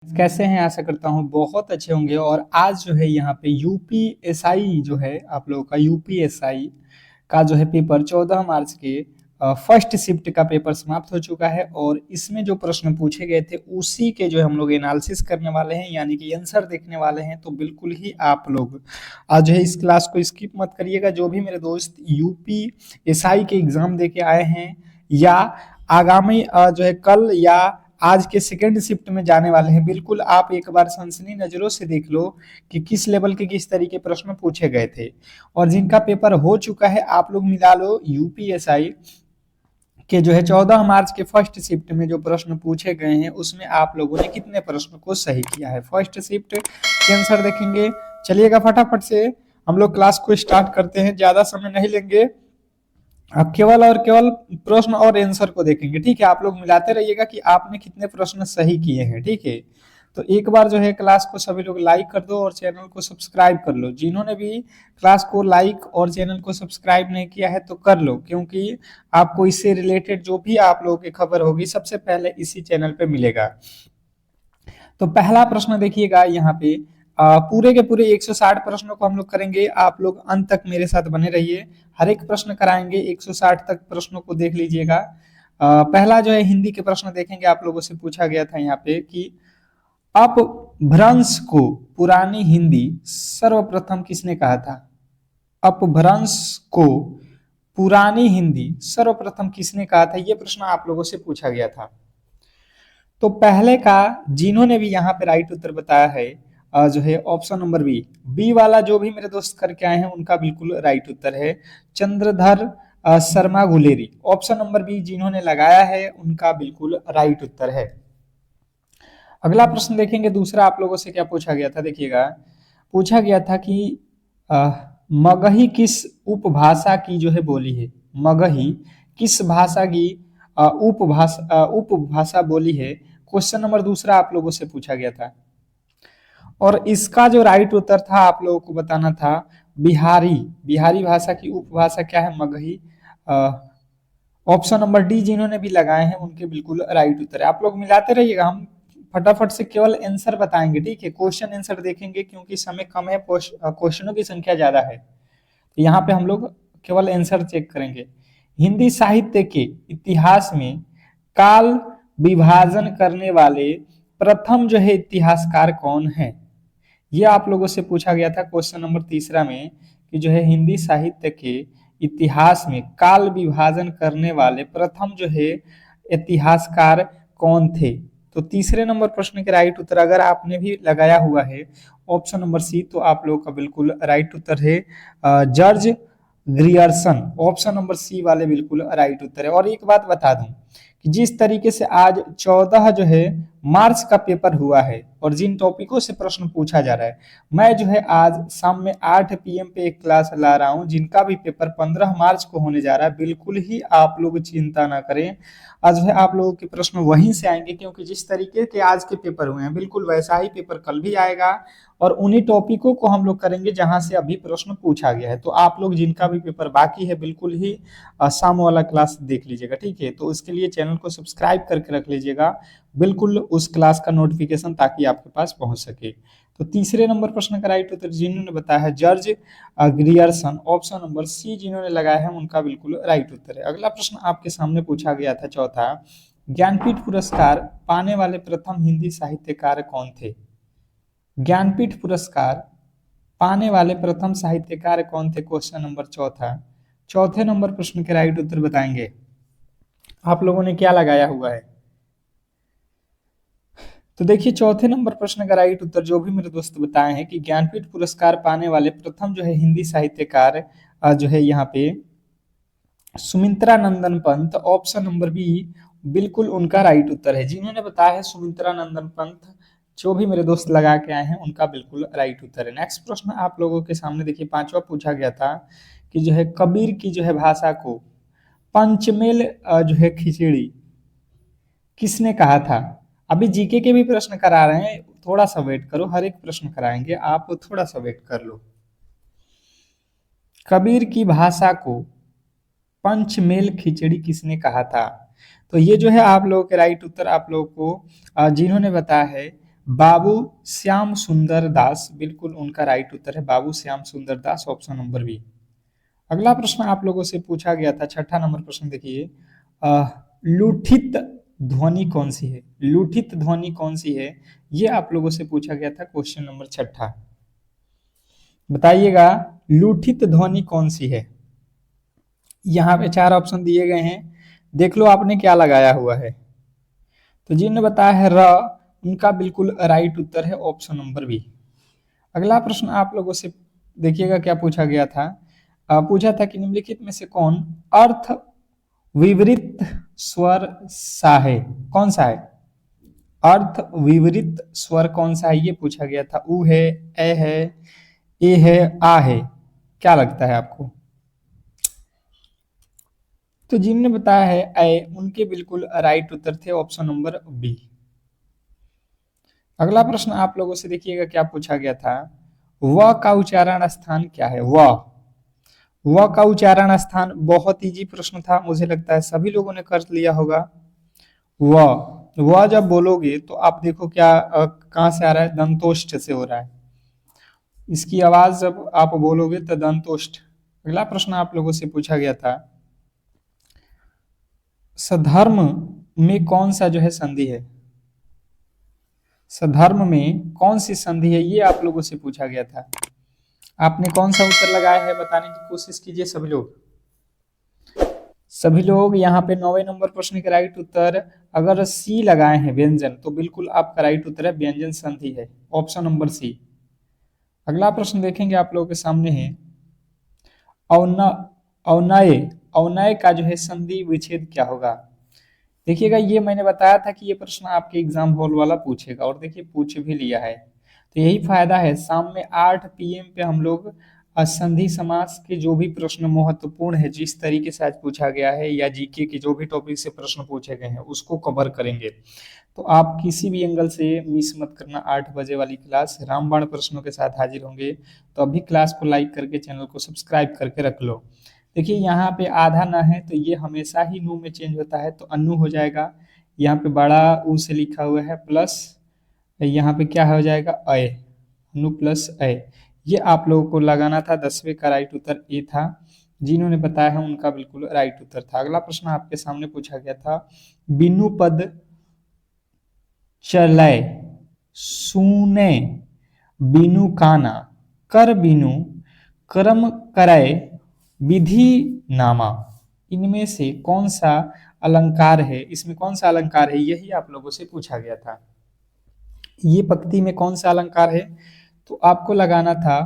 कैसे हैं? आशा करता हूँ बहुत अच्छे होंगे। और आज जो है यहाँ पे यूपीएसआई जो है आप लोगों का यूपीएसआई का जो है पेपर 14 मार्च के फर्स्ट शिफ्ट का पेपर समाप्त हो चुका है। और इसमें जो प्रश्न पूछे गए थे उसी के जो है हम लोग एनालिसिस करने वाले हैं, यानी कि आंसर देखने वाले हैं। तो बिल्कुल ही आप लोग आज जो है इस क्लास को स्किप मत करिएगा। जो भी मेरे दोस्त यूपीएसआई के एग्जाम दे के आए हैं या आगामी जो है कल या आज के सेकेंड शिफ्ट में जाने वाले हैं, बिल्कुल आप एक बार सनसनी नजरों से देख लो कि किस लेवल के किस तरीके प्रश्न पूछे गए थे। और जिनका पेपर हो चुका है आप लोग मिला लो यूपीएसआई के जो है 14 मार्च के फर्स्ट शिफ्ट में जो प्रश्न पूछे गए हैं उसमें आप लोगों ने कितने प्रश्न को सही किया है। फर्स्ट शिफ्ट के आंसर देखेंगे। चलिएगा फटाफट से हम लोग क्लास को स्टार्ट करते हैं, ज्यादा समय नहीं लेंगे। अब केवल और केवल प्रश्न और आंसर को देखेंगे, ठीक है। आप लोग मिलाते रहिएगा कि आपने कितने प्रश्न सही किए हैं, ठीक है। तो एक बार जो है क्लास को सभी लोग लाइक कर दो और चैनल को सब्सक्राइब कर लो। जिन्होंने भी क्लास को लाइक और चैनल को सब्सक्राइब नहीं किया है तो कर लो, क्योंकि आपको इससे रिलेटेड जो भी आप लोगों की खबर होगी सबसे पहले इसी चैनल पे मिलेगा। तो पहला प्रश्न देखिएगा यहाँ पे पूरे के पूरे 160 प्रश्नों को हम लोग करेंगे। आप लोग अंत तक मेरे साथ बने रहिए, हर एक प्रश्न कराएंगे। 160 तक प्रश्नों को देख लीजिएगा। पहला जो है हिंदी के प्रश्न देखेंगे। आप लोगों से पूछा गया था यहाँ पे कि अपभ्रंश को पुरानी हिंदी सर्वप्रथम किसने कहा था। अपभ्रंश को पुरानी हिंदी सर्वप्रथम किसने कहा था, यह प्रश्न आप लोगों से पूछा गया था। तो पहले का जिन्होंने भी यहाँ पे राइट उत्तर बताया है जो है ऑप्शन नंबर बी वाला जो भी मेरे दोस्त करके आए हैं उनका बिल्कुल राइट उत्तर है Chandradhar Sharma Guleri. Option number B जिन्होंने लगाया है उनका बिल्कुल राइट उत्तर है। अगला प्रश्न देखेंगे दूसरा आप लोगों से क्या पूछा गया था। देखिएगा पूछा गया था कि मगही किस उपभाषा की जो है बोली है। मगही किस भाषा की उपभाषा बोली है। क्वेश्चन नंबर दूसरा आप लोगों से पूछा गया था और इसका जो राइट उत्तर था आप लोगों को बताना था बिहारी। बिहारी भाषा की उपभाषा क्या है, मगही। ऑप्शन नंबर डी जिन्होंने भी लगाए हैं उनके बिल्कुल राइट उत्तर है। आप लोग मिलाते रहिएगा, हम फटाफट से केवल आंसर बताएंगे, ठीक है। क्वेश्चन आंसर देखेंगे क्योंकि समय कम है, क्वेश्चनों की संख्या ज्यादा है। तो यहाँ पे हम लोग केवल आंसर चेक करेंगे। हिंदी साहित्य के इतिहास में काल विभाजन करने वाले प्रथम जो है इतिहासकार कौन है। ये आप लोगों से पूछा गया था क्वेश्चन नंबर तीसरा में कि जो है हिंदी साहित्य के इतिहास में काल विभाजन करने वाले प्रथम जो है इतिहासकार कौन थे। तो तीसरे नंबर प्रश्न के राइट उत्तर अगर आपने भी लगाया हुआ है ऑप्शन नंबर सी तो आप लोगों का बिल्कुल राइट उत्तर है George Grierson. Option number C वाले बिल्कुल राइट उत्तर है। और एक बात बता दूं कि जिस तरीके से आज 14 जो है मार्च का पेपर हुआ है और जिन टॉपिकों से प्रश्न पूछा जा रहा है, मैं जो है आज शाम में 8 PM पे एक क्लास ला रहा हूं जिनका भी पेपर 15 मार्च को होने जा रहा है। बिल्कुल ही आप लोग चिंता ना करें, आज जो है आप लोगों के प्रश्न वहीं से आएंगे, क्योंकि जिस तरीके के आज के पेपर हुए हैं बिल्कुल वैसा ही पेपर कल भी आएगा और उन्हीं टॉपिकों को हम लोग करेंगे जहां से अभी प्रश्न पूछा गया है। तो आप लोग जिनका भी पेपर बाकी है बिल्कुल ही शाम वाला क्लास देख लीजिएगा, ठीक है। तो उसके लिए चैनल को सब्सक्राइब करके रख लीजिएगा बिल्कुल उस क्लास का नोटिफिकेशन, ताकि आपके पास पहुंच सके। तो तीसरे नंबर प्रश्न का राइट उत्तर जिन्होंने बताया है George Grierson. Option number C जिन्होंने लगाया है उनका बिल्कुल राइट उत्तर है। अगला प्रश्न आपके सामने पूछा गया था चौथा, ज्ञानपीठ पुरस्कार पाने वाले प्रथम हिंदी साहित्यकार कौन थे। ज्ञानपीठ पुरस्कार पाने वाले प्रथम साहित्यकार कौन थे, क्वेश्चन नंबर चौथा। चौथे नंबर प्रश्न के राइट उत्तर बताएंगे आप लोगों ने क्या लगाया हुआ है। तो देखिए चौथे नंबर प्रश्न का राइट उत्तर जो भी मेरे दोस्त बताए हैं कि ज्ञानपीठ पुरस्कार पाने वाले प्रथम जो है हिंदी साहित्यकार जो है यहाँ पे सुमित्रा नंदन पंत। ऑप्शन नंबर बी बिल्कुल उनका राइट उत्तर है। जिन्होंने बताया है सुमित्रा नंदन पंत, जो भी मेरे दोस्त लगा के आए हैं उनका बिल्कुल राइट उत्तर है। नेक्स्ट प्रश्न आप लोगों के सामने देखिए पांचवा पूछा गया था कि जो है कबीर की जो है भाषा को पंचमेल जो है खिचड़ी किसने कहा था। अभी जीके के भी प्रश्न करा रहे हैं, थोड़ा सा वेट करो, हर एक प्रश्न कराएंगे, आप थोड़ा सा वेट कर लो। कबीर की भाषा को पंचमेल खिचड़ी किसने कहा था। तो ये जो है आप लोगों के राइट उत्तर आप लोगों को जिन्होंने बताया है बाबू श्याम सुंदर दास, बिल्कुल उनका राइट उत्तर है बाबू श्याम सुंदर दास, ऑप्शन नंबर बी। अगला प्रश्न आप लोगों से पूछा गया था, छठा नंबर प्रश्न देखिए, लुठित ध्वनि कौन सी है? लुठित ध्वनि कौन सी है, ये आप लोगों से पूछा गया था, क्वेश्चन नंबर छठा। बताइएगा लुठित ध्वनि कौन सी है। यहाँ पे चार ऑप्शन दिए गए हैं, देख लो आपने क्या लगाया हुआ है। तो जिन्होंने बताया है र, उनका बिल्कुल राइट उत्तर है ऑप्शन नंबर बी। अगला प्रश्न आप लोगों से देखिएगा क्या पूछा गया था। पूछा था कि निम्नलिखित में से कौन अर्थ विवरित स्वर सा है? कौन सा है? अर्थ विवरित स्वर कौन सा है, ये पूछा गया था। उ है, ए है, ए है, आ है, क्या लगता है आपको? तो जिनने बताया है ए, उनके बिल्कुल राइट उत्तर थे ऑप्शन नंबर बी। अगला प्रश्न आप लोगों से देखिएगा क्या पूछा गया था। व का उच्चारण स्थान क्या है? व का उच्चारण स्थान, बहुत इजी प्रश्न था, मुझे लगता है सभी लोगों ने कर लिया होगा। व जब बोलोगे तो आप देखो क्या कहां से आ रहा है, दंतोष्ठ से हो रहा है। इसकी आवाज जब आप बोलोगे तो दंतोष्ठ। अगला प्रश्न आप लोगों से पूछा गया था, सधर्म में कौन सा जो है संधि है? सधर्म में कौन सी संधि है, ये आप लोगों से पूछा गया था। आपने कौन सा उत्तर लगाया है बताने की कोशिश कीजिए सभी लोग। सभी लोग यहाँ पे 9वें नंबर प्रश्न का राइट उत्तर अगर सी लगाए हैं व्यंजन, तो बिल्कुल आपका राइट उत्तर है व्यंजन संधि है, ऑप्शन नंबर सी। अगला प्रश्न देखेंगे आप लोगों के सामने है, औनय औनय का जो है संधि विच्छेद क्या होगा? देखिएगा ये मैंने बताया था कि ये प्रश्न आपके एग्जाम हॉल वाला पूछेगा, और देखिए पूछ भी लिया है। तो यही फायदा है, शाम में 8 PM पे हम लोग संधि समास के जो भी प्रश्न महत्वपूर्ण है, जिस तरीके से आज पूछा गया है, या जीके के जो भी टॉपिक से प्रश्न पूछे गए हैं उसको कवर करेंगे। तो आप किसी भी एंगल से मिस मत करना। 8 बजे वाली क्लास रामबाण प्रश्नों के साथ हाजिर होंगे। तो अभी क्लास को लाइक करके चैनल को सब्सक्राइब करके रख लो। देखिए यहाँ पे आधा ना है तो ये हमेशा ही नु में चेंज होता है, तो अन्नू हो जाएगा। यहाँ पे बड़ा ऊ से लिखा हुआ है प्लस, यहाँ पे क्या हो जाएगा, अय, अनु प्लस अय। ये आप लोगों को लगाना था। 10वें का राइट उत्तर ए था। जिन्होंने बताया है उनका बिल्कुल राइट उत्तर था। अगला प्रश्न आपके सामने पूछा गया था, बिनु पद चलय सुने बिनु काना कर बिनु कर्म करय विधि नामा, इनमें से कौन सा अलंकार है? इसमें कौन सा अलंकार है, यही आप लोगों से पूछा गया था। ये पंक्ति में कौन सा अलंकार है? तो आपको लगाना था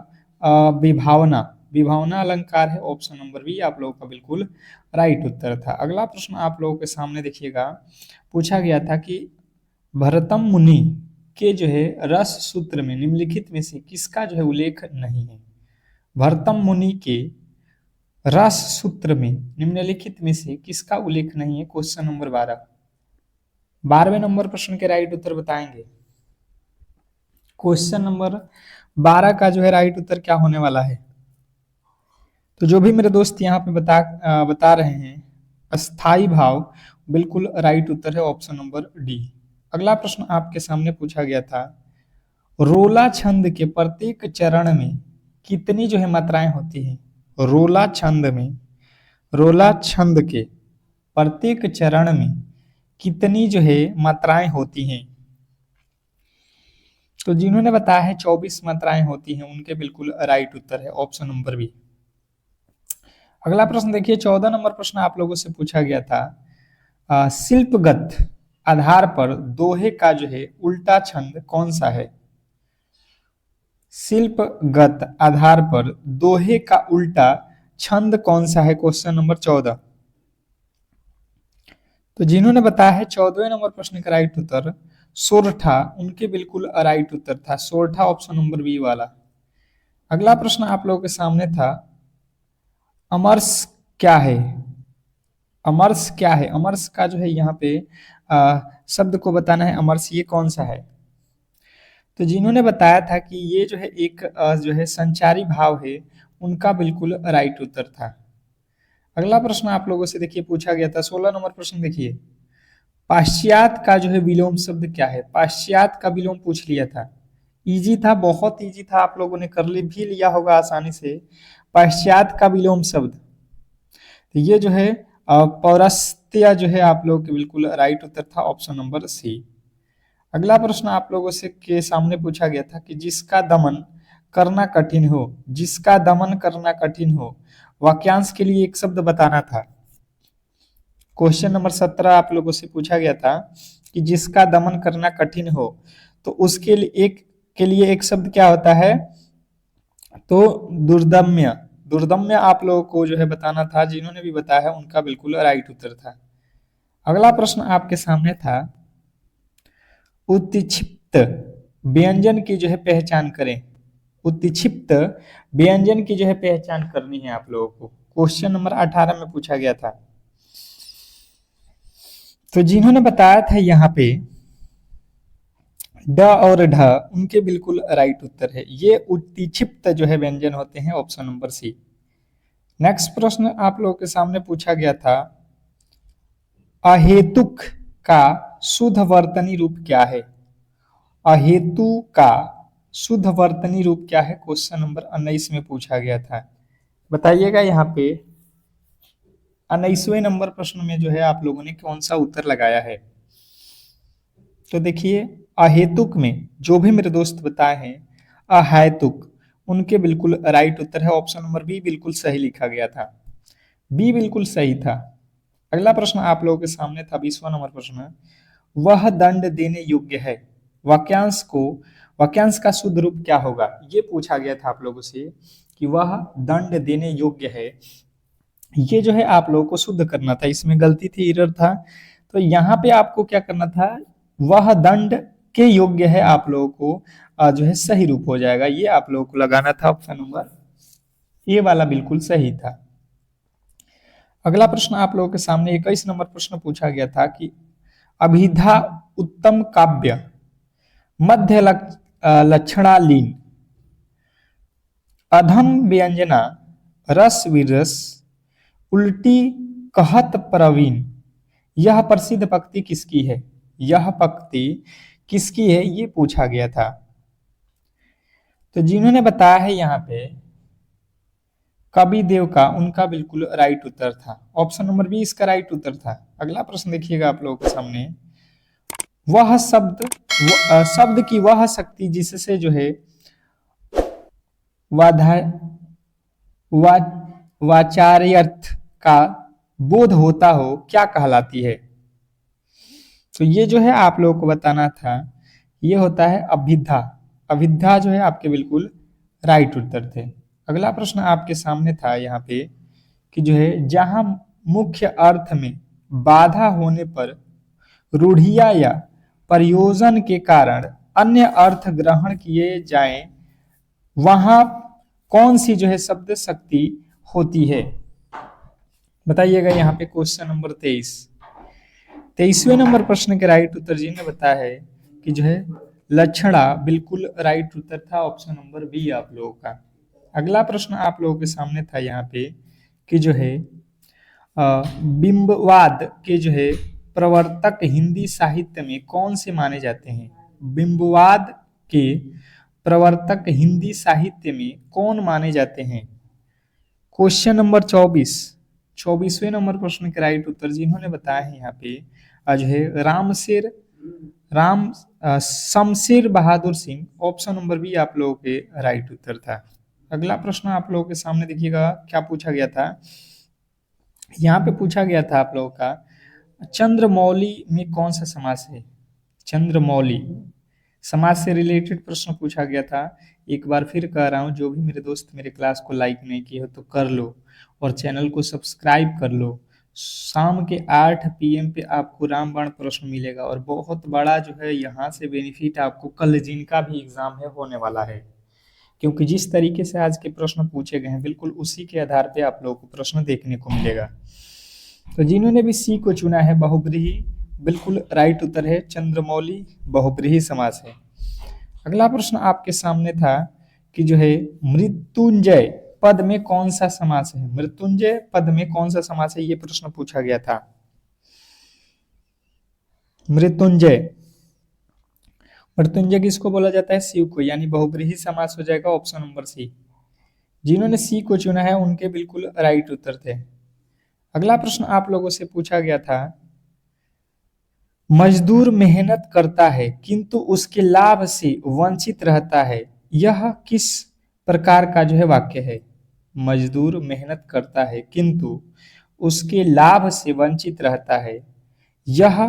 विभावना। विभावना अलंकार है, ऑप्शन नंबर बी आप लोगों का बिल्कुल राइट उत्तर था। अगला प्रश्न आप लोगों के सामने देखिएगा, पूछा गया था कि भरतम मुनि के जो है रस सूत्र में निम्नलिखित में से किसका जो है उल्लेख नहीं है? भरतम मुनि के रस सूत्र में निम्नलिखित में से किसका उल्लेख नहीं है? Question number 12। 12वें नंबर प्रश्न के राइट उत्तर बताएंगे। क्वेश्चन नंबर 12 का जो है राइट उत्तर क्या होने वाला है? तो जो भी मेरे दोस्त यहाँ पे बता रहे हैं, अस्थाई भाव बिल्कुल राइट उत्तर है, ऑप्शन नंबर डी। अगला प्रश्न आपके सामने पूछा गया था, रोला छंद के प्रत्येक चरण में कितनी जो है मात्राएं होती हैं? रोला छंद के प्रत्येक चरण में कितनी जो है मात्राएं होती हैं? तो जिन्होंने बताया है 24 मात्राएं होती हैं, उनके बिल्कुल राइट उत्तर है ऑप्शन नंबर बी। अगला प्रश्न देखिए, 14 नंबर प्रश्न आप लोगों से पूछा गया था, शिल्पगत आधार पर दोहे का जो है उल्टा छंद कौन सा है? शिल्पगत आधार पर दोहे का उल्टा छंद कौन सा है? Question number 14। तो जिन्होंने बताया है 14वें नंबर प्रश्न का राइट उत्तर सोरठा, उनके बिल्कुल राइट उत्तर था सोरठा, ऑप्शन नंबर बी वाला। अगला प्रश्न आप लोगों के सामने था, अमरस क्या है? अमरस क्या है? अमरस का जो है यहाँ पे शब्द को बताना है, अमरस ये कौन सा है? तो जिन्होंने बताया था कि ये जो है एक जो है संचारी भाव है, उनका बिल्कुल राइट उत्तर था। अगला प्रश्न आप लोगों से देखिए पूछा गया था 16 नंबर प्रश्न देखिए, पाश्चात्य का जो है विलोम शब्द क्या है? पाश्चात्य का विलोम पूछ लिया था, इजी था, बहुत इजी था, आप लोगों ने कर भी लिया होगा आसानी से। पाश्चात्य का विलोम शब्द, तो ये जो है पौरस्त्य जो है आप लोगों के बिल्कुल राइट उत्तर था, ऑप्शन नंबर सी। अगला प्रश्न आप लोगों से के सामने पूछा गया था कि जिसका दमन करना कठिन हो, जिसका दमन करना कठिन हो, वाक्यांश के लिए एक शब्द बताना था। क्वेश्चन नंबर 17 आप लोगों से पूछा गया था कि जिसका दमन करना कठिन हो, तो उसके लिए एक शब्द क्या होता है? तो दुर्दम्य। दुर्दम्य आप लोगों को जो है बताना था, जिन्होंने भी बताया है उनका बिल्कुल राइट उत्तर था। अगला प्रश्न आपके सामने था, उत्क्षिप्त व्यंजन की जो है पहचान करें। उत्क्षिप्त व्यंजन की जो है पहचान करनी है आप लोगों को, क्वेश्चन नंबर 18 में पूछा गया था। तो जिन्होंने बताया था यहाँ पे ड और ढ, उनके बिल्कुल राइट उत्तर है, ये उत्क्षिप्त जो है व्यंजन होते हैं, ऑप्शन नंबर सी। नेक्स्ट प्रश्न आप लोगों के सामने पूछा गया था, अहेतुक का शुद्ध वर्तनी रूप क्या है? अहेतु का शुद्ध वर्तनी रूप क्या है? क्वेश्चन नंबर 19 में पूछा गया था, बताइएगा। यहाँ पे 19वें नंबर प्रश्न में जो है आप लोगों ने कौन सा उत्तर लगाया है? तो देखिए, अहेतुक में जो भी मेरे दोस्त बताए हैं अहेतुक, उनके बिल्कुल राइट उत्तर है, ऑप्शन नंबर बी बिल्कुल सही लिखा गया था, बी बिल्कुल सही था। अगला प्रश्न आप लोगों के सामने था 20वां नंबर प्रश्न, वह दंड देने योग्य है, वाक्यांश का शुद्ध रूप क्या होगा? ये पूछा गया था आप लोगों से कि वह दंड देने योग्य है, ये जो है आप लोगों को शुद्ध करना था, इसमें गलती थी, एरर था। तो यहाँ पे आपको क्या करना था, वह दंड के योग्य है, आप लोगों को जो है सही रूप हो जाएगा, ये आप लोगों को लगाना था, ऑप्शन नंबर ए वाला बिल्कुल सही था। अगला प्रश्न आप लोगों के सामने 21 नंबर प्रश्न पूछा गया था कि अभिधा उत्तम काव्य मध्य लक्षणालीन अधम व्यंजना रस विरस उल्टी कहत प्रवीण, यह प्रसिद्ध पंक्ति किसकी है? यह पंक्ति किसकी है, ये पूछा गया था। तो जिन्होंने बताया है यहाँ पे कवि देव का, उनका बिल्कुल राइट उत्तर था, ऑप्शन नंबर बी इसका राइट उत्तर था। अगला प्रश्न देखिएगा आप लोगों के सामने, वह शब्द की वह शक्ति जिससे जो है वाचार्यर्थ का बोध होता हो, क्या कहलाती है? तो ये जो है आप लोगों को बताना था, ये होता है अभिधा। अभिधा जो है आपके बिल्कुल राइट उत्तर थे। अगला प्रश्न आपके सामने था यहाँ पे कि जो है जहां मुख्य अर्थ में बाधा होने पर रूढ़िया या प्रयोजन के कारण अन्य अर्थ ग्रहण किए जाएं, वहां कौन सी जो है शब्द शक्ति होती है? बताइएगा। यहाँ पे क्वेश्चन नंबर 23वें नंबर प्रश्न के राइट उत्तर जी ने बताया है कि जो है लक्षणा बिल्कुल राइट उत्तर था, ऑप्शन नंबर बी आप लोगों का। अगला प्रश्न आप लोगों के सामने था यहाँ पे कि जो है बिंबवाद के जो है प्रवर्तक हिंदी साहित्य में कौन से माने जाते हैं? बिंबवाद के प्रवर्तक हिंदी साहित्य में कौन माने जाते हैं? क्वेश्चन नंबर 24वें नंबर प्रश्न के राइट उत्तर जिन्होंने बताया है यहाँ पे जो है Shamsher Bahadur Singh, option number B आप लोगों के राइट उत्तर था। अगला प्रश्न आप लोगों के सामने देखिएगा क्या पूछा गया था। यहाँ पे पूछा गया था आप लोगों का चंद्रमौली में कौन सा समास है? चंद्रमौली समाज से रिलेटेड प्रश्न पूछा गया था। एक बार फिर कह रहा हूँ, जो भी मेरे दोस्त मेरे क्लास को लाइक नहीं किए हो तो कर लो और चैनल को सब्सक्राइब कर लो। शाम के 8 PM पे आपको रामबाण प्रश्न मिलेगा और बहुत बड़ा जो है यहाँ से बेनिफिट आपको कल जिनका भी एग्जाम है होने वाला है, क्योंकि जिस तरीके से आज के प्रश्न पूछे गए हैं बिल्कुल उसी के आधार पे आप लोगों को प्रश्न देखने को मिलेगा। तो जिन्होंने भी सी को चुना है बहुब्रीही, बिल्कुल राइट उत्तर है चंद्रमौली बहुब्रीही समास है। अगला प्रश्न आपके सामने था कि जो है मृत्युंजय पद में कौन सा समास है? मृत्युंजय पद में कौन सा समास है, ये प्रश्न पूछा गया था। मृत्युंजय, मृत्युंजय किसको बोला जाता है? शिव को, यानी बहुब्रीहि समास हो जाएगा ऑप्शन नंबर सी। जिन्होंने सी को चुना है उनके बिल्कुल राइट उत्तर थे। अगला प्रश्न आप लोगों से पूछा गया था, मजदूर मेहनत करता है किंतु उसके लाभ से वंचित रहता है, यह किस प्रकार का जो है वाक्य है? मजदूर मेहनत करता है किंतु उसके लाभ से वंचित रहता है, यह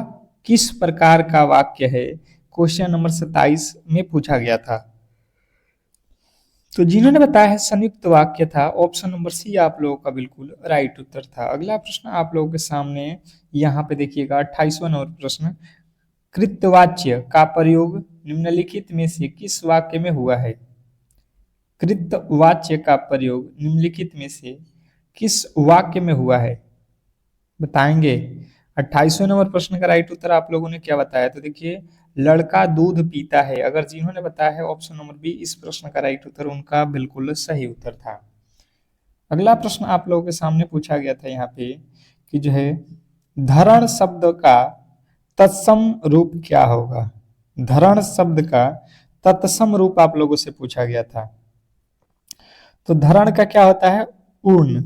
किस प्रकार का वाक्य है? क्वेश्चन नंबर 27 में पूछा गया था। तो जिन्होंने बताया है संयुक्त वाक्य था, ऑप्शन नंबर सी आप लोगों का बिल्कुल राइट उत्तर था। अगला प्रश्न आप लोगों के सामने यहाँ पे देखिएगा 28वां नंबर प्रश्न, कृतवाच्य का प्रयोग निम्नलिखित में से किस वाक्य में हुआ है? कृतवाच्य का प्रयोग निम्नलिखित में से किस वाक्य में हुआ है? बताएंगे। 28वें नंबर प्रश्न का राइट उत्तर आप लोगों ने क्या बताया? तो देखिए, लड़का दूध पीता है। अगर जिन्होंने बताया है ऑप्शन नंबर बी, इस प्रश्न का राइट उत्तर उनका बिल्कुल सही उत्तर था। अगला प्रश्न आप लोगों के सामने पूछा गया था यहाँ पे कि जो है धरण शब्द का तत्सम रूप क्या होगा? धरण शब्द का तत्सम रूप आप लोगों से पूछा गया था। तो धरण का क्या होता है? पूर्ण।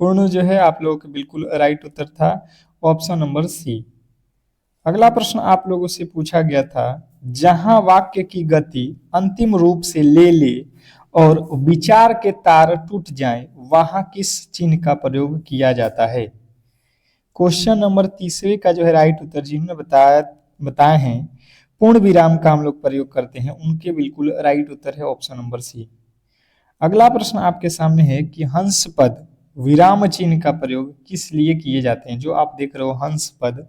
पूर्ण जो है आप लोगों का बिल्कुल राइट उत्तर था, ऑप्शन नंबर सी। अगला प्रश्न आप लोगों से पूछा गया था, जहां वाक्य की गति अंतिम रूप से ले ले और विचार के तार टूट जाएं, वहां किस चिन्ह का प्रयोग किया जाता है? क्वेश्चन नंबर 30वें का जो है राइट उत्तर जिन्होंने बताए हैं पूर्ण विराम का हम लोग प्रयोग करते हैं, उनके बिल्कुल राइट उत्तर है ऑप्शन नंबर सी। अगला प्रश्न आपके सामने है कि हंस पद विराम चिन्ह का प्रयोग किस लिए किए जाते हैं? जो आप देख रहे हो हंस पद,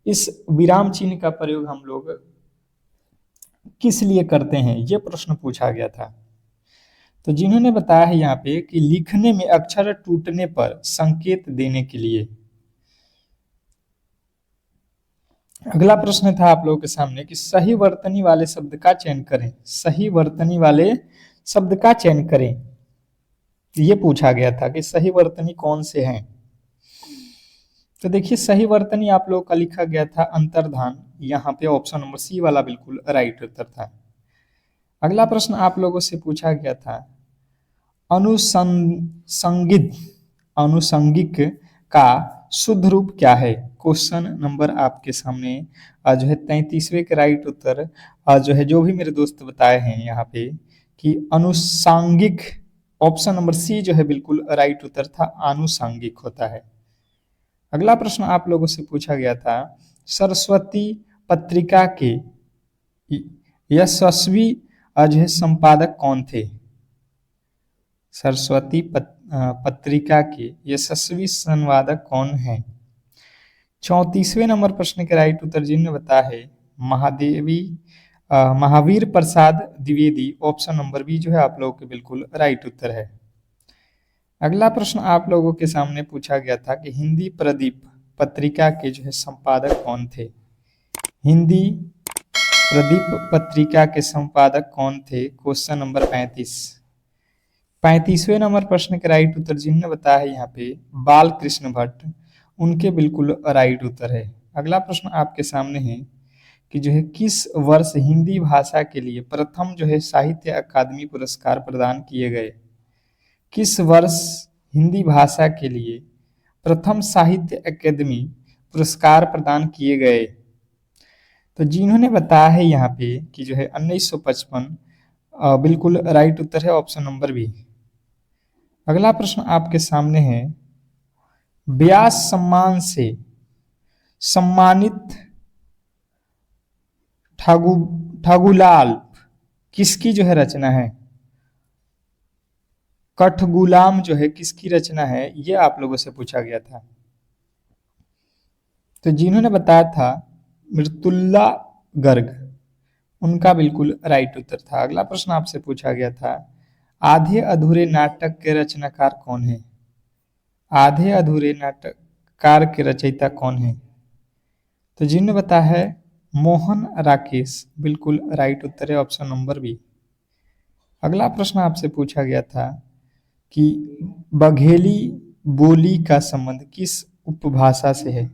इस विराम चिन्ह का प्रयोग हम लोग किस लिए करते हैं, यह प्रश्न पूछा गया था। तो जिन्होंने बताया है यहाँ पे कि लिखने में अक्षर टूटने पर संकेत देने के लिए। अगला प्रश्न था आप लोगों के सामने कि सही वर्तनी वाले शब्द का चयन करें। सही वर्तनी वाले शब्द का चयन करें, ये पूछा गया था कि सही वर्तनी कौन से हैं। तो देखिए, सही वर्तनी आप लोगों का लिखा गया था अंतर्धान, यहाँ पे ऑप्शन नंबर सी वाला बिल्कुल राइट उत्तर था। अगला प्रश्न आप लोगों से पूछा गया था, अनुसंगित अनुसंगिक का शुद्ध रूप क्या है? क्वेश्चन नंबर आपके सामने जो है 33वें के राइट उत्तर जो है जो भी मेरे दोस्त बताए हैं यहाँ पे कि अनुसांगिक, ऑप्शन नंबर सी जो है बिल्कुल राइट उत्तर था, आनुषंगिक होता है। अगला प्रश्न आप लोगों से पूछा गया था, सरस्वती पत्रिका के यशस्वी जो है संपादक कौन थे? सरस्वती पत्रिका के यशस्वी संपादक कौन है? 34वें नंबर प्रश्न के राइट उत्तर जिन्होंने बताया है Mahavir Prasad Dwivedi, option number B जो है आप लोगों के बिल्कुल राइट उत्तर है। अगला प्रश्न आप लोगों के सामने पूछा गया था कि हिंदी प्रदीप पत्रिका के जो है संपादक कौन थे? हिंदी प्रदीप पत्रिका के संपादक कौन थे? क्वेश्चन नंबर 35वें नंबर प्रश्न के राइट उत्तर जिन्होंने बताया है यहाँ पे बाल कृष्ण भट्ट, उनके बिल्कुल राइट उत्तर है। अगला प्रश्न आपके सामने है कि जो है किस वर्ष हिंदी भाषा के लिए प्रथम जो है साहित्य अकादमी पुरस्कार प्रदान किए गए? किस वर्ष हिंदी भाषा के लिए प्रथम साहित्य अकादमी पुरस्कार प्रदान किए गए? तो जिन्होंने बताया है यहाँ पे कि जो है 1955, बिल्कुल राइट उत्तर है ऑप्शन नंबर बी। अगला प्रश्न आपके सामने है, व्यास सम्मान से सम्मानित ठगुलाल किसकी जो है रचना है? कठगुलाम जो है किसकी रचना है, ये आप लोगों से पूछा गया था। तो जिन्होंने बताया था मृत्युल्ला गर्ग, उनका बिल्कुल राइट उत्तर था। अगला प्रश्न आपसे पूछा गया था, आधे अधूरे नाटक के रचनाकार कौन है? आधे अधूरे नाटककार के रचयिता कौन है? तो जिन्होंने बताया है मोहन राकेश, बिल्कुल राइट उत्तर है ऑप्शन नंबर बी। अगला प्रश्न आपसे पूछा गया था कि बघेली बोली का संबंध किस उपभाषा से है?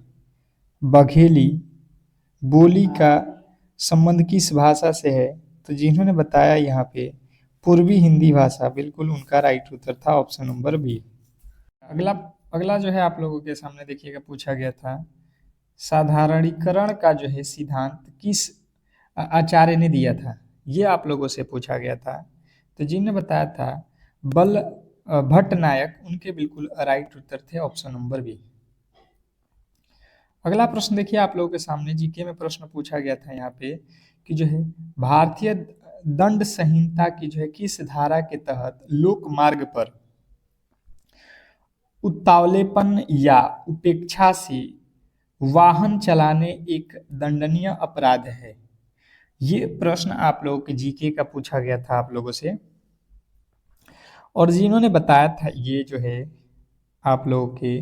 बघेली बोली का संबंध किस भाषा से है? तो जिन्होंने बताया यहाँ पे पूर्वी हिंदी भाषा, बिल्कुल उनका राइट उत्तर था ऑप्शन नंबर बी। अगला अगला जो है आप लोगों के सामने देखिएगा, पूछा गया था साधारणीकरण का जो है सिद्धांत किस आचार्य ने दिया था? ये आप लोगों से पूछा गया था। तो जिनने बताया था बल भट्ट नायक, उनके बिल्कुल राइट उत्तर थे ऑप्शन नंबर बी। अगला प्रश्न देखिए आप लोगों के सामने, जीके में प्रश्न पूछा गया था यहाँ पे कि जो है भारतीय दंड संहिता की जो है किस धारा के तहत लोक मार्ग पर उतावलेपन या उपेक्षा से वाहन चलाने एक दंडनीय अपराध है? ये प्रश्न आप लोगों के जीके का पूछा गया था आप लोगों से, और जिन्होंने बताया था ये जो है आप लोगों के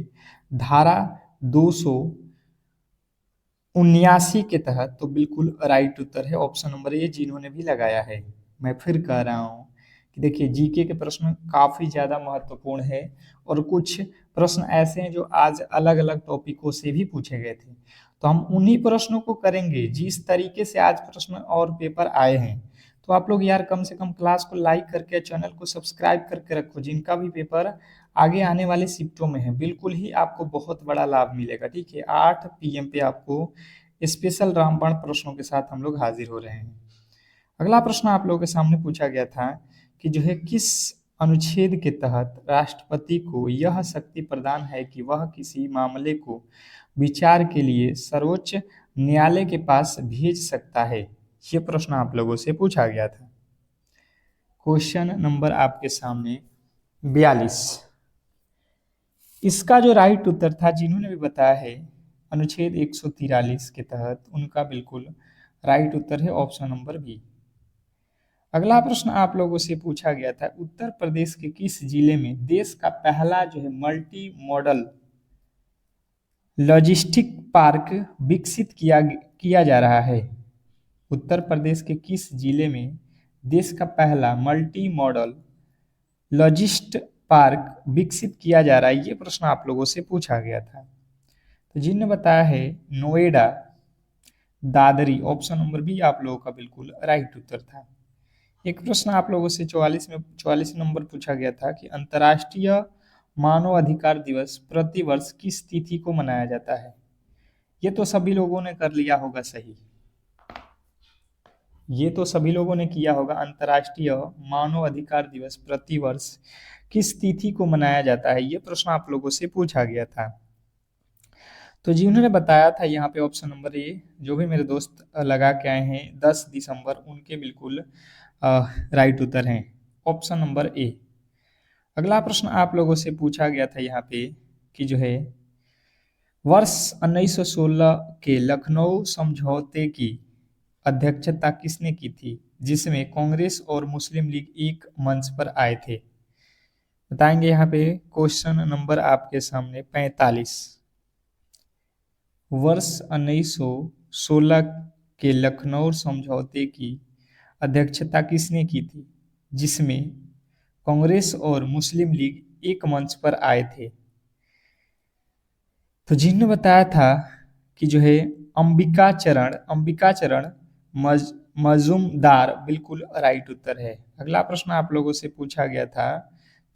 धारा 279 के तहत, तो बिल्कुल राइट उत्तर है ऑप्शन नंबर ए, जिन्होंने भी लगाया है। मैं फिर कह रहा हूँ कि देखिए जीके के प्रश्न काफी ज्यादा महत्वपूर्ण है, और कुछ प्रश्न ऐसे हैं जो आज अलग अलग टॉपिकों से भी पूछे गए थे, तो हम उन्हीं प्रश्नों को करेंगे जिस तरीके से आज प्रश्न और पेपर आए हैं। तो आप लोग यार कम से कम क्लास को लाइक करके चैनल को सब्सक्राइब करके रखो, जिनका भी पेपर आगे आने वाले शिफ्टों में है बिल्कुल ही आपको बहुत बड़ा लाभ मिलेगा। ठीक है, 8 PM पे आपको स्पेशल रामबाण प्रश्नों के साथ हम लोग हाजिर हो रहे हैं। अगला प्रश्न आप लोगों के सामने पूछा गया था कि जो है किस अनुच्छेद के तहत राष्ट्रपति को यह शक्ति प्रदान है कि वह किसी मामले को विचार के लिए सर्वोच्च न्यायालय के पास भेज सकता है? ये प्रश्न आप लोगों से पूछा गया था। क्वेश्चन नंबर आपके सामने 42। इसका जो राइट उत्तर था, जिन्होंने भी बताया है अनुच्छेद 143 के तहत, उनका बिल्कुल राइट उत्तर है ऑप्शन नंबर बी। अगला प्रश्न आप लोगों से पूछा गया था उत्तर प्रदेश के किस जिले में देश का पहला जो है मल्टी मॉडल लॉजिस्टिक पार्क विकसित किया जा रहा है? उत्तर प्रदेश के किस जिले में देश का पहला मल्टी मॉडल लॉजिस्ट पार्क विकसित किया जा रहा है? ये प्रश्न आप लोगों से पूछा गया था। तो जिन्होंने बताया है Noida Dadri, option number B आप लोगों का बिल्कुल राइट उत्तर था। एक प्रश्न आप लोगों से 44 नंबर पूछा गया था कि अंतर्राष्ट्रीय मानव अधिकार दिवस प्रतिवर्ष किस तिथि को मनाया जाता है? ये तो सभी लोगों ने कर लिया होगा सही, ये तो सभी लोगों ने किया होगा। अंतर्राष्ट्रीय मानव अधिकार दिवस प्रतिवर्ष किस तिथि को मनाया जाता है? ये प्रश्न आप लोगों से पूछा गया था। तो जिन्होंने बताया था यहाँ पे ऑप्शन नंबर ए, जो भी मेरे दोस्त लगा के आए हैं 10 दिसंबर, उनके बिल्कुल राइट उत्तर हैं ऑप्शन नंबर ए। अगला प्रश्न आप लोगों से पूछा गया था यहाँ पे कि जो है वर्ष 1916 के लखनऊ समझौते की अध्यक्षता किसने की थी, जिसमें कांग्रेस और मुस्लिम लीग एक मंच पर आए थे? बताएंगे यहाँ पे क्वेश्चन नंबर आपके सामने 45। वर्ष 1916 के लखनऊ समझौते की अध्यक्षता किसने की थी, जिसमें कांग्रेस और मुस्लिम लीग एक मंच पर आए थे? तो जिन्होंने बताया था कि जो है अंबिका चरण मजूमदार, बिल्कुल राइट उत्तर है। अगला प्रश्न आप लोगों से पूछा गया था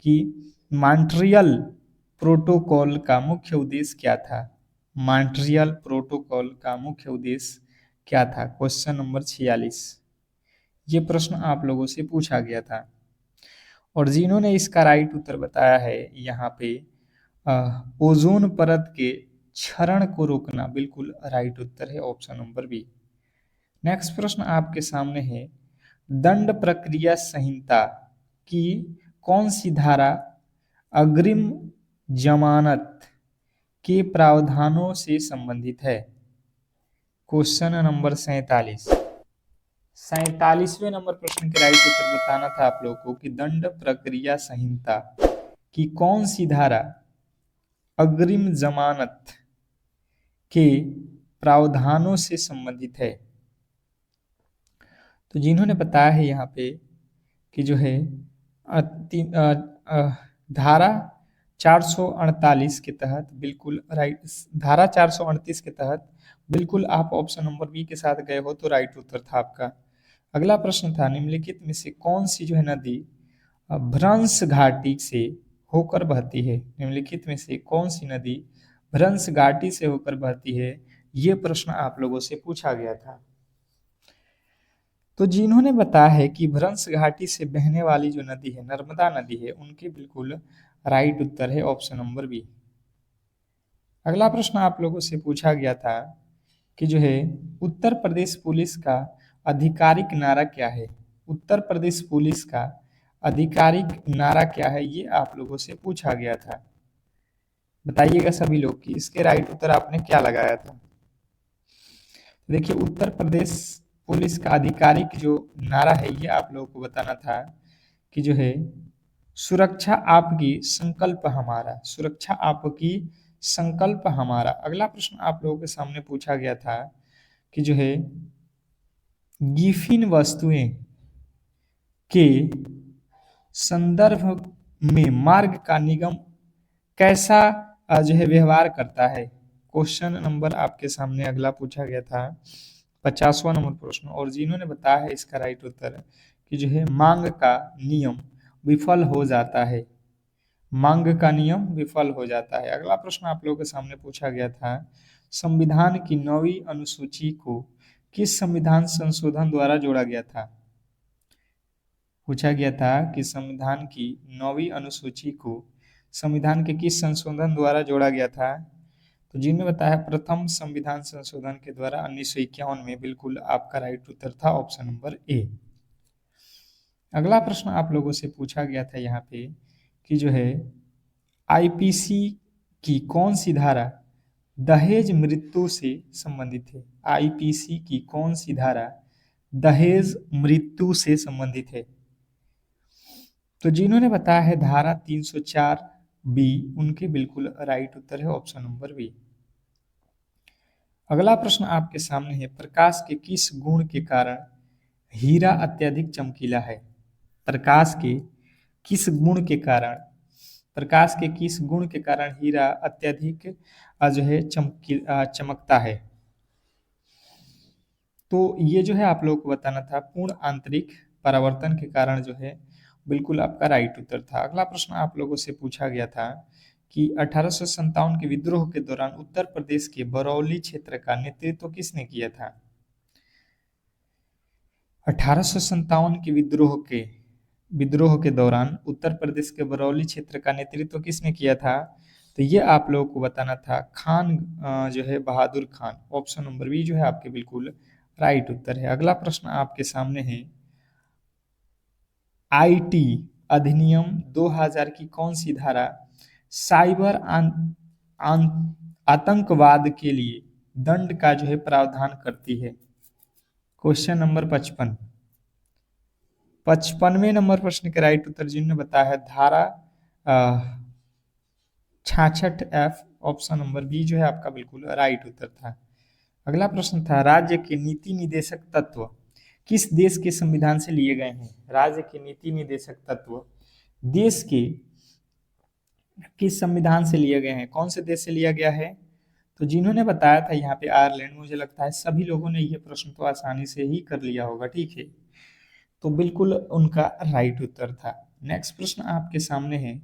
कि मॉन्ट्रियल प्रोटोकॉल का मुख्य उद्देश्य क्या था? मॉन्ट्रियल प्रोटोकॉल का मुख्य उद्देश्य क्या था? Question number 46। ये प्रश्न आप लोगों से पूछा गया था, और जिन्होंने इसका राइट उत्तर बताया है यहाँ पे ओजोन परत के क्षरण को रोकना, बिल्कुल राइट उत्तर है ऑप्शन नंबर बी। नेक्स्ट प्रश्न आपके सामने है दंड प्रक्रिया संहिता की कौन सी धारा अग्रिम जमानत के प्रावधानों से संबंधित है? क्वेश्चन नंबर 47वें नंबर प्रश्न के राइट उत्तर बताना था आप लोगों को कि दंड प्रक्रिया संहिता की कौन सी धारा अग्रिम जमानत के प्रावधानों से संबंधित है? तो जिन्होंने बताया है यहाँ पे कि जो है धारा 438 के तहत, बिल्कुल राइट, धारा 438 के तहत बिल्कुल आप ऑप्शन नंबर बी के साथ गए हो तो राइट उत्तर था आपका। अगला प्रश्न था निम्नलिखित में से कौन सी जो है नदी भ्रंश घाटी से होकर बहती है। निम्नलिखित में से कौन सी नदी भ्रंश घाटी से होकर बहती है, ये प्रश्न आप लोगों से पूछा गया था। तो जिन्होंने बताया है कि भ्रंश घाटी से बहने वाली जो नदी है नर्मदा नदी है, उनके बिल्कुल राइट उत्तर है ऑप्शन नंबर बी। अगला प्रश्न आप लोगों से पूछा गया था कि जो है उत्तर प्रदेश पुलिस का आधिकारिक नारा क्या है। उत्तर प्रदेश पुलिस का आधिकारिक नारा क्या है, ये आप लोगों से पूछा गया था। बताइएगा सभी लोग कि इसके राइट उत्तर आपने क्या लगाया था। देखिए उत्तर प्रदेश पुलिस का आधिकारिक जो नारा है ये आप लोगों को बताना था कि जो है सुरक्षा आपकी संकल्प हमारा, सुरक्षा आपकी संकल्प हमारा। अगला प्रश्न आप लोगों के सामने पूछा गया था कि जो है गिफिन वस्तुएं के संदर्भ में मार्ग का निगम कैसा जो है व्यवहार करता है। क्वेश्चन नंबर आपके सामने अगला पूछा गया था 50वां नंबर प्रश्न, और जिन्होंने बताया है इसका राइट उत्तर कि जो है मांग का नियम विफल हो जाता है, मांग का नियम विफल हो जाता है। अगला प्रश्न आप लोगों के सामने पूछा गया था संविधान की 9वीं अनुसूची को किस संविधान संशोधन द्वारा जोड़ा गया था। पूछा गया था कि संविधान की 9वीं अनुसूची को संविधान के किस संशोधन द्वारा जोड़ा गया था। तो जिन्होंने बताया प्रथम संविधान संशोधन के द्वारा 1951 में, बिल्कुल आपका राइट उत्तर था ऑप्शन नंबर ए। अगला प्रश्न आप लोगों से पूछा गया था यहाँ पे कि जो है आईपीसी की कौन सी धारा दहेज मृत्यु से संबंधित है। आईपीसी की कौन सी धारा दहेज मृत्यु से संबंधित है। तो जिन्होंने बताया है धारा 304 बी, उनके बिल्कुल राइट उत्तर है ऑप्शन नंबर बी। अगला प्रश्न आपके सामने है प्रकाश के किस गुण के कारण हीरा अत्यधिक चमकीला है। प्रकाश के किस गुण के कारण, प्रकाश के किस गुण के कारण हीरा अत्यधिक जो है चमकता है। तो ये जो है आप लोगों को बताना था पूर्ण आंतरिक परावर्तन के कारण जो है, बिल्कुल आपका राइट उत्तर था। अगला प्रश्न आप लोगों से पूछा गया था कि 1857 के विद्रोह के दौरान उत्तर प्रदेश के बरौली क्षेत्र का नेतृत्व किसने किया था। 1857 के विद्रोह के दौरान उत्तर प्रदेश के बरौली क्षेत्र का नेतृत्व किसने किया था। तो ये आप लोगों को बताना था खान जो है बहादुर खान। ऑप्शन नंबर बी जो है आपके बिल्कुल राइट उत्तर है। अगला प्रश्न आपके सामने है आईटी अधिनियम 2000 की कौन सी धारा साइबर आतंकवाद के लिए दंड का जो है प्रावधान करती है। क्वेश्चन नंबर 55वें नंबर प्रश्न के राइट उत्तर जिन्होंने बताया है धारा 66F, ऑप्शन नंबर बी जो है आपका बिल्कुल राइट उत्तर था। अगला प्रश्न था राज्य के नीति निदेशक तत्व किस देश के संविधान से लिए गए हैं। राज्य के नीति निदेशक तत्व देश के किस संविधान से लिए गए हैं, कौन से देश से लिया गया है। तो जिन्होंने बताया था यहाँ पे आयरलैंड, मुझे लगता है सभी लोगों ने ये प्रश्न तो आसानी से ही कर लिया होगा, ठीक है। तो बिल्कुल उनका राइट उत्तर था। नेक्स्ट प्रश्न आपके सामने है,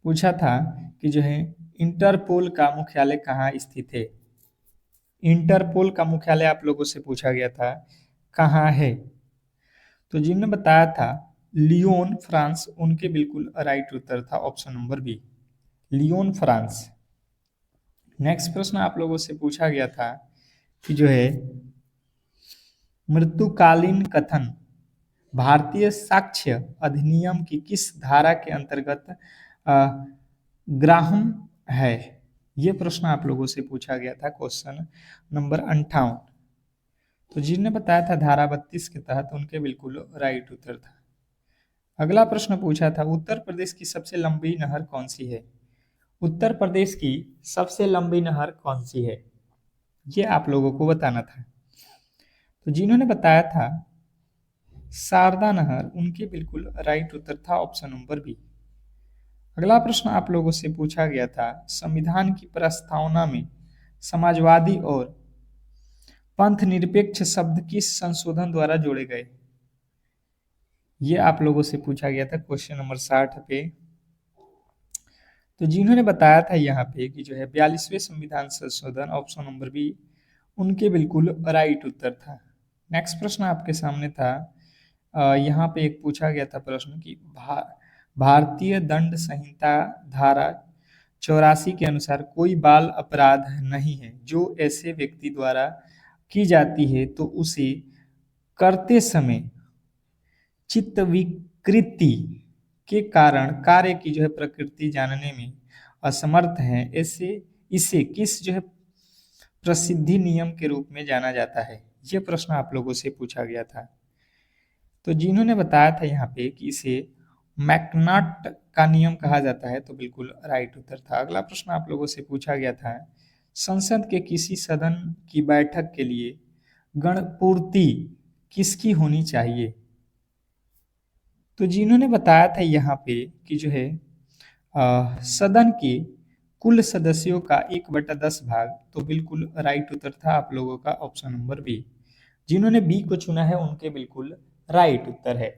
पूछा था कि जो है इंटरपोल का मुख्यालय कहाँ स्थित है। इंटरपोल का मुख्यालय आप लोगों से पूछा गया था कहाँ है। तो जिन्होंने बताया था लियोन फ्रांस, उनके बिल्कुल राइट उत्तर था option number B, Lyon France. Next प्रश्न आप लोगों से पूछा गया था कि जो है मृत्युकालीन कथन भारतीय साक्ष्य अधिनियम की किस धारा के अंतर्गत ग्राह्य है। ये प्रश्न आप लोगों से पूछा गया था क्वेश्चन नंबर 58। तो जिन्होंने बताया था धारा 32 के तहत, उनके बिल्कुल राइट उत्तर था। अगला प्रश्न पूछा था उत्तर प्रदेश की सबसे लंबी नहर कौन सी है। उत्तर प्रदेश की सबसे लंबी नहर कौन सी है, ये आप लोगों को बताना था। तो जिन्होंने बताया था शारदा नहर, उनके बिल्कुल राइट उत्तर था ऑप्शन नंबर बी। अगला प्रश्न आप लोगों से पूछा गया था संविधान की प्रस्तावना में समाजवादी और पंथ निरपेक्ष शब्द किस संशोधन द्वारा जोड़े गए? ये आप लोगों से पूछा गया था क्वेश्चन नंबर 60 पे। तो जिन्होंने बताया था यहाँ पे कि जो है 42वें संविधान संशोधन, ऑप्शन नंबर बी उनके बिल्कुल राइट उत्तर था। नेक्स्ट प्रश्न आपके सामने था, यहाँ पे एक पूछा गया था प्रश्न कि भारतीय दंड संहिता धारा 84 के अनुसार कोई बाल अपराध नहीं है जो ऐसे व्यक्ति द्वारा की जाती है तो उसे करते समय चित्त विकृति के कारण कार्य की जो है प्रकृति जानने में असमर्थ हैं, ऐसे इसे किस जो है प्रसिद्धि नियम के रूप में जाना जाता है? ये प्रश्न आप लोगों से पूछा गया था। तो जिन्होंने बताया था यहाँ पे कि इसे मैकनाट का नियम कहा जाता है, तो बिल्कुल राइट उत्तर था। अगला प्रश्न आप लोगों से पूछा गया था, संसद के किसी सदन की बैठक के लिए गणपूर्ति किसकी होनी चाहिए? तो जिन्होंने बताया था यहाँ पे कि जो है सदन के कुल सदस्यों का 1/10 भाग, तो बिल्कुल राइट उत्तर था आप लोगों का ऑप्शन नंबर बी। जिन्होंने बी को चुना है उनके बिल्कुल राइट उत्तर है।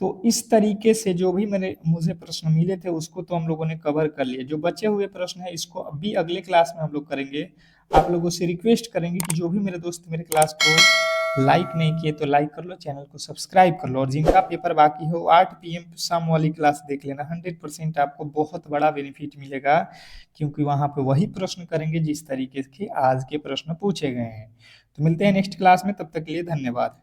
तो इस तरीके से जो भी मुझे प्रश्न मिले थे उसको तो हम लोगों ने कवर कर लिया। जो बचे हुए प्रश्न है इसको अभी अगले क्लास में हम लोग करेंगे। आप लोगों से रिक्वेस्ट करेंगे कि जो भी मेरे दोस्त मेरे क्लास को लाइक नहीं किए तो लाइक कर लो, चैनल को सब्सक्राइब कर लो, और जिनका पेपर बाकी हो 8 PM शाम वाली क्लास देख लेना। 100% आपको बहुत बड़ा बेनिफिट मिलेगा, क्योंकि वहां पे वही प्रश्न करेंगे जिस तरीके के आज के प्रश्न पूछे गए हैं। तो मिलते हैं नेक्स्ट क्लास में, तब तक के लिए धन्यवाद।